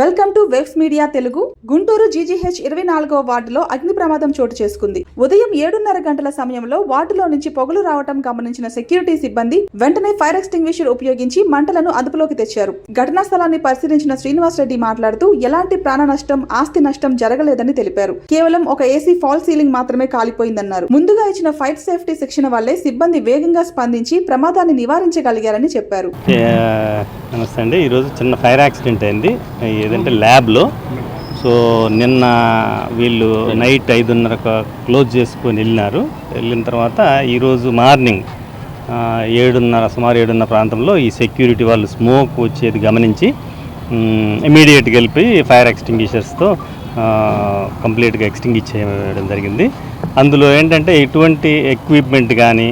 Welcome to Webs Media Telugu. Guntur GGH 24వ వార్డులో అగ్ని ప్రమాదం చోటు చేసుకుంది. ఉదయం 7:30 గంటల సమయంలో వార్డులో నుంచి పొగలు రావటం గమనించిన సెక్యూరిటీ సిబ్బంది వెంటనే ఫైర్ ఎక్స్టింగ్విషర్ ఉపయోగించి మంటలను అదుపులోకి తెచ్చారు. ఘటనా స్థలాన్ని పరిశీలించిన శ్రీనివాస్ రెడ్డి మాట్లాడుతూ ఎలాంటి ప్రాణ నష్టం, ఆస్తి నష్టం జరగలేదని తెలిపారు. కేవలం ఒక ఏసీ ఫాల్ సీలింగ్ మాత్రమే కాలిపోయిందన్నారు. ముందుగా ఇచ్చిన ఫైర్ సేఫ్టీ శిక్షణ వల్లే సిబ్బంది వేగంగా స్పందించి ప్రమాదాన్ని నివారించగలిగారని చెప్పారు. నమస్తే అండి. ఈరోజు చిన్న ఫైర్ యాక్సిడెంట్ అయింది ఏదంటే ల్యాబ్లో. సో నిన్న వీళ్ళు నైట్ 5:30 క్లోజ్ చేసుకొని వెళ్ళిన తర్వాత ఈరోజు మార్నింగ్ 7:30 సుమారు 7:30 ప్రాంతంలో ఈ సెక్యూరిటీ వాళ్ళు స్మోక్ వచ్చేది గమనించి ఇమీడియట్గా వెళ్ళిపోయి ఫైర్ ఎక్స్టింగ్విషర్స్తో కంప్లీట్గా ఎక్స్టింగ్విష్ చేయడం జరిగింది. అందులో ఏంటంటే ఎటువంటి ఎక్విప్మెంట్ కానీ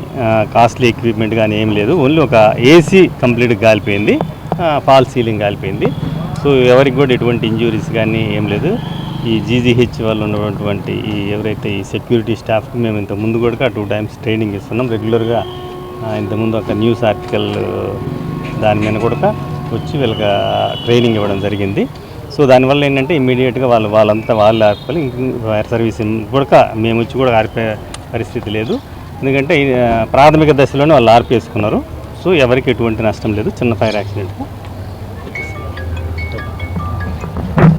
కాస్ట్లీ ఎక్విప్మెంట్ కానీ ఏం లేదు. ఓన్లీ ఒక ఏసీ కంప్లీట్గా కాలిపోయింది, ఫాల్ సీలింగ్ కాలిపోయింది. సో ఎవరికి కూడా ఎటువంటి ఇంజూరీస్ కానీ ఏం లేదు. ఈ జీజీహెచ్ వాళ్ళు ఉన్నటువంటి ఎవరైతే ఈ సెక్యూరిటీ స్టాఫ్కి మేము ఇంతకుముందు కూడా 2 times ట్రైనింగ్ ఇస్తున్నాం రెగ్యులర్గా. ఇంతకుముందు ఒక న్యూస్ ఆర్టికల్ దాని మీద కూడా వచ్చి వీళ్ళకి ట్రైనింగ్ ఇవ్వడం జరిగింది. సో దానివల్ల ఏంటంటే ఇమ్మీడియట్గా వాళ్ళంతా వాళ్ళు ఆర్పాలి. ఫైర్ సర్వీస్ కూడా మేము వచ్చి కూడా ఆర్పే పరిస్థితి లేదు. ఎందుకంటే ప్రాథమిక దశలోనే వాళ్ళు ఆర్పేసుకున్నారు. సో ఎవరికి ఎటువంటి నష్టం లేదు. చిన్న ఫైర్ యాక్సిడెంట్.